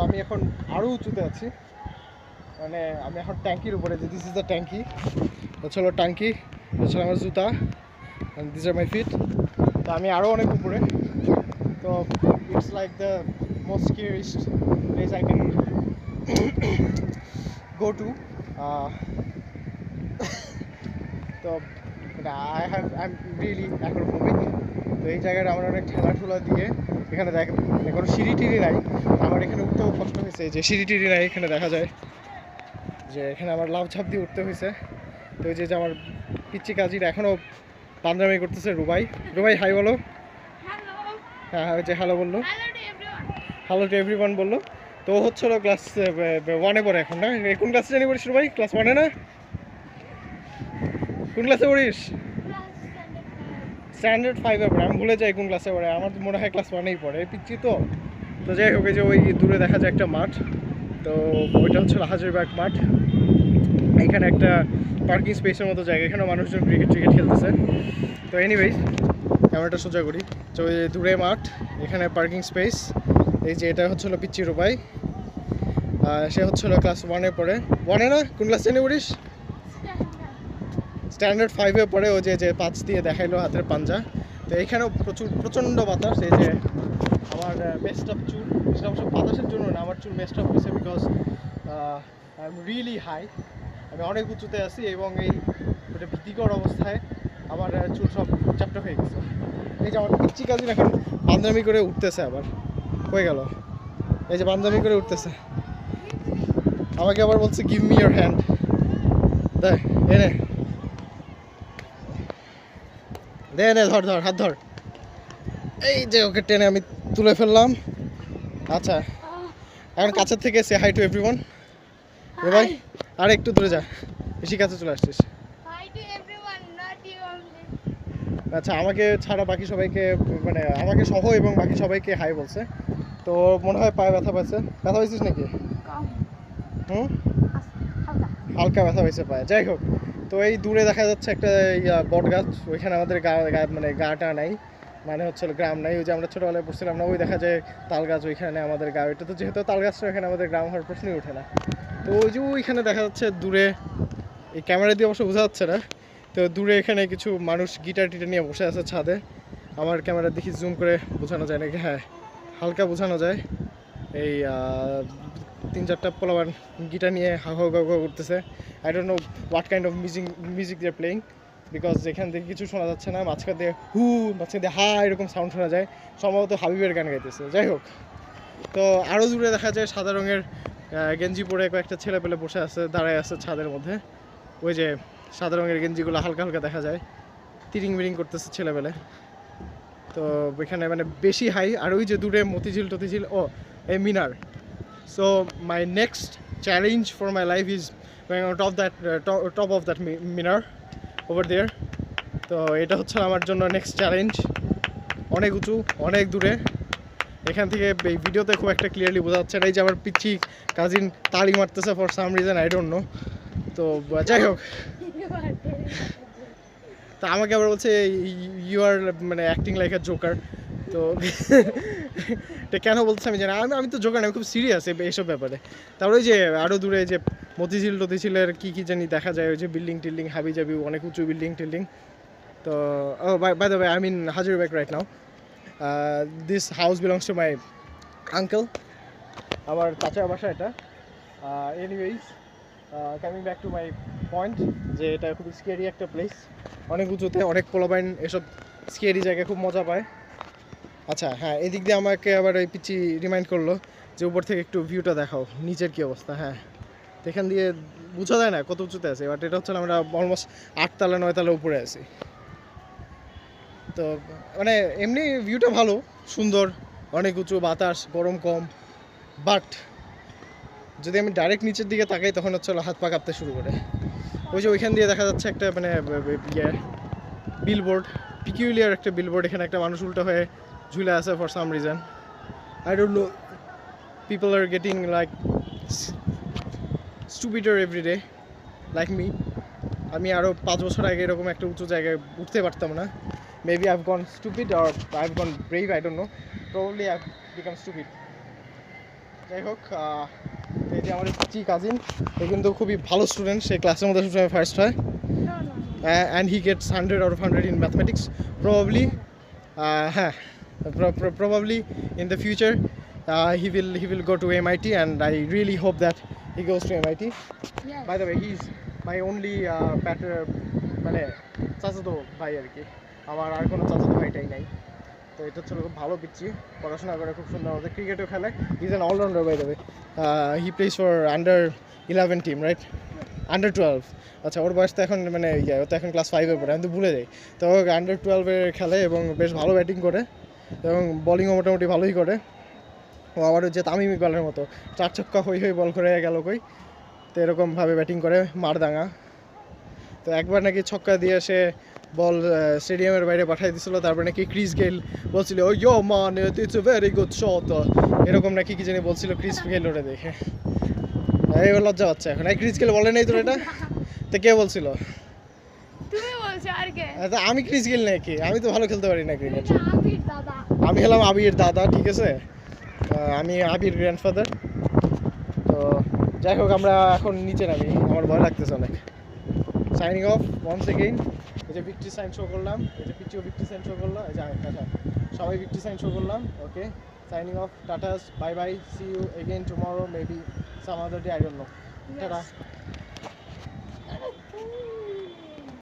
আমি এখন আরও উঁচুতে আছি, মানে আমি এখন ট্যাঙ্কির উপরে, যে দিস ইজ দ্য ট্যাঙ্কি, হচ্ছে হলো ট্যাঙ্কি, হচ্ছে আমার জুতা, দিস আর মাই ফিট। তো আমি আরও অনেক উপরে, তো it's like the most scariest place I can go to. তো আই এম রিয়েলি অ্যাক্রোফোবিক। তো এই জায়গাটা আমার অনেক ঠেলাঠুলা দিয়ে, এখানে দেখ কোনো সিঁড়ি টিড়ি নাই, আমার এখানে উঠতেও কষ্ট হয়েছে, যে সিঁড়ি টিড়ি নাই এখানে দেখা যায়, যে এখানে আমার লাভ ঝাপ দিয়ে উঠতে হয়েছে। তো ওই যে আমার পিচ্ছি কাজিরা এখনও পাঞ্জামি করতেছে। রুবাই, রুবাই হাই বলো। হ্যাঁ হ্যাঁ, ওই যে হ্যালো বললো, হ্যালো টু এভরিওয়ান বললো। তো হচ্ছিল ক্লাস 1-এ পড়ে এখন, না? কোন ক্লাসে জানি পড়িস রুবাই? ক্লাস 1-এ না? কোন ক্লাসে পড়িস? স্ট্যান্ডার্ড 5-এ পড়ে। আমি ভুলে যাই কোন ক্লাসে পড়ে, আমার মনে হয় ক্লাস 1-এই পড়ে, পিচ্ছি তো। তো যাই হোক, যে ওই দূরে দেখা যায় একটা মাঠ, তো ওইটা হচ্ছে হাজারবাগ মাঠ। এখানে একটা পার্কিং স্পেসের মতো জায়গা, এখানেও মানুষজন ক্রিকেট খেলতেছে। তো এনিওয়েজ ক্যামেরাটা সোজা করি। তো ওই দূরে মাঠ, এখানে পার্কিং স্পেস। এই যে এটা হচ্ছে হলো পিচ্চি রুবাই, সে হচ্ছে হলো ক্লাস 1-এ পড়ে। 1-এ না? কোন ক্লাসে নিয়ে পড়িস? স্ট্যান্ডার্ড 5-এ পড়ে। ও যে 5 দিয়ে দেখাইলো হাতের পাঞ্জা। তো এইখানেও প্রচণ্ড বাতাস। এই যে আমার মেস্ট আপ চুল, সেটা অবশ্য বাতাসের জন্য না, আমার চুল মেস্ট আপ হয়েছে because I am really high, আমি অনেক উঁচুতে আছি, এবং এই একটা ভীতিকর অবস্থায় আমার চুল সব চ্যাপ্টা হয়ে গেছে। এই যে আমার পিচ্চি কাজিন এখন পাঞ্জামি করে উঠতেছে, আবার হয়ে গেল, এই যে পাঞ্জামি করে উঠতেছে, আমাকে আবার বলছে গিভ মি ইয়োর হ্যান্ড, দেখ এনে দে, নে ধর ধর, হাত ধর। এই যে ওকে টেনে আমি তুলে ফেললাম। আচ্ছা, এখন কাছের থেকে সে হাই টু এভরিওয়ান। রে ভাই, আর একটু দূরে যা, বেশি কাছে চলে আসছিস। আচ্ছা, আমাকে ছাড়া বাকি সবাইকে, মানে আমাকে সহ এবং বাকি সবাইকে হাই বলছে। তো মনে হয় পায়ে ব্যথা পাইছে। ব্যথা পাইছিস নাকি? হালকা ব্যথা হয়েছে পায়ে। যাই হোক, তো এই দূরে দেখা যাচ্ছে একটা বট গাছ, ওইখানে আমাদের মানে গাটা নাই, মানে হচ্ছে গ্রাম নাই। ওই যে আমরা ছোটোবেলায় পড়ছিলাম না, ওই দেখা যায় তাল গাছ, ওইখানে আমাদের গাঁ। এটা তো যেহেতু তাল গাছটা, ওইখানে আমাদের গ্রাম হওয়ার প্রশ্নই ওঠে না। তো ওই যে ওইখানে দেখা যাচ্ছে দূরে, এই ক্যামেরা দিয়ে অবশ্য বোঝা যাচ্ছে না, তো দূরে এখানে কিছু মানুষ গিটার টিটার নিয়ে বসে আছে ছাদে। আমার ক্যামেরা দেখি জুম করে বোঝানো যায় নাকি? হ্যাঁ, হালকা বোঝানো যায়। এই 3-4টা পোলাবান গিটার নিয়ে হাউ হাউ গাউ গাউ করতেছে। I don't know what kind of music they are playing, because এখান থেকে কিছু শোনা যাচ্ছে না। মাঝখান দিয়ে হু, মাঝখান দিয়ে হা এরকম সাউন্ড শোনা যায়, সম্ভবত হাবিবের গান গাইতেছে। যাই হোক, তো আরও দূরে দেখা যায় সাদা রঙের গেঞ্জি পরে কয়েকটা ছেলে পেলে বসে আছে, দাঁড়ায় আছে ছাদের মধ্যে। ওই যে সাদা রঙের গেঞ্জিগুলো হালকা হালকা দেখা যায়, তিরিং বিরিং করতেছে ছেলেবেলে। তো এখানে মানে বেশি হাই। আর ওই যে দূরে মতিঝিল টতিঝিল, ও এই মিনার। So my next challenge for my life is going on top of that মিনার ওভার দেয়ার। তো এটা হচ্ছে আমার জন্য নেক্সট চ্যালেঞ্জ। অনেক উঁচু, অনেক দূরে, এখান থেকে এই ভিডিওতে খুব একটা ক্লিয়ারলি বোঝা যাচ্ছে না। এই যে আমার পিচ্ছি কাজিন তালি মারতেছে for some reason, I don't no. তো যাই হোক, তা আমাকে আবার বলছে ইউ আর মানে অ্যাক্টিং লাইক আ জোকার। তো এটা কেন বলছে আমি জানি, আমি তো জোকার না, আমি খুব সিরিয়াস এইসব ব্যাপারে। তারপরে ওই যে আরও দূরে যে মতিঝিল টতিঝিলের কী জানি দেখা যায়, ওই যে বিল্ডিং টিল্ডিং হাবি জাবি, অনেক উঁচু বিল্ডিং টিল্ডিং। তো by the way, I mean Hazaribagh right now. This house belongs to my uncle, আমার চাচার বাসা এটা। Anyways, coming back to my point, যে এটা খুব স্কেরি একটা প্লেস, অনেক উঁচুতে, অনেক পোলাবাইন এসব স্কেরি জায়গায় খুব মজা পায়। আচ্ছা হ্যাঁ, এদিক দিয়ে আমাকে আবার ওই পিচ্ছি রিমাইন্ড করলো যে উপর থেকে একটু ভিউটা দেখাও, নিচের কী অবস্থা। হ্যাঁ, তো এখান দিয়ে বোঝা যায় না কত উঁচুতে আছে, বাট এটা হচ্ছে আমরা অলমোস্ট 8তলা 9তলা উপরে আছি। তো মানে এমনি ভিউটা ভালো, সুন্দর, অনেক উঁচু, বাতাস, গরম কম। বাট যদি আমি ডাইরেক্ট নিচের দিকে তাকাই, তখন হচ্ছে হাত পা কাঁপতে শুরু করে। ওই যে ওইখান দিয়ে দেখা যাচ্ছে একটা মানে বিলবোর্ড, পিকিউলিয়ার একটা বিলবোর্ড, এখানে একটা মানুষ উল্টো হয়ে ঝুলে আছে for some reason, I don't know. People are getting like stupider everyday like me. আমি আরও 5 বছর আগে এরকম একটা উঁচু জায়গায় উঠতে পারতাম না। Maybe I've gone stupid or I've gone brave, I don't no, probably I've become stupid. যাই হোক এই যে আমার পিচি কাজিন, ও কিন্তু খুবই ভালো স্টুডেন্ট, সে ক্লাসের মধ্যে সবসময় ফার্স্ট হয়, and he gets 100 out of 100 in mathematics probably. হ্যাঁ, probably in the future he will go to MIT, and I really hope that he goes to MIT. Yes. By the way, he's my only মানে চাচাতো ভাই আর কি, আমার আর কোনো চাচাতো ভাইটাই নাই। তো এটা ছিল খুব ভালো পিচ্ছি, পড়াশোনা করে খুব সুন্দর, আমাদের ক্রিকেটও খেলে, is an allrounder by the way. He plays for under 11 team, right? Under 12, আচ্ছা ওর বয়স তো এখন মানে ও তো এখন ক্লাস 5-এ পড়ে, আমি তো ভুলে যাই। তো আন্ডার 12-এর খেলে এবং বেশ ভালো ব্যাটিং করে এবং বলিংও মোটামুটি ভালোই করে। ও আবার যে তামিম ইকবালের মতো 4 ছক্কা হই বল করে গেল কই, তো এরকমভাবে ব্যাটিং করে মারদাঙ্গা। তো একবার নাকি ছক্কা দিয়ে সে বল স্টেডিয়ামের বাইরে পাঠিয়ে দিছিল, তারপর নাকি ক্রিস গেল বলছিল ও ইয়ো মান it's a very good shot, এরকম নাকি কি জানি বলছিল ক্রিস গেল ওটা দেখে। এবার লজ্জা পাচ্ছে এখন, এই ক্রিস গেল বলে নাই তোর এটা, তো কে বলছিল? তুমি বলছো আর কে? আচ্ছা আমি ক্রিস গেল নাকি? আমি তো ভালো খেলতে পারি না ক্রিকেট। আবির দাদা। আমি হলাম আবির দাদা, ঠিক আছে, আমি আবির গ্র্যান্ডফাদার। তো যাই হোক আমরা এখন নিচে নামি, আমার ভয় লাগতেছে অনেক। Signing of wands again. এই যে ভিক্টরি সাইন শো করলাম, এই যে পিচিও ভিক্টরি সাইন শো করলো, এই যে টাটা, সবাই ভিক্টরি সাইন শো করলাম। Okay, signing off, tatas, bye bye, see you again tomorrow, maybe some other day, I don't know, tata.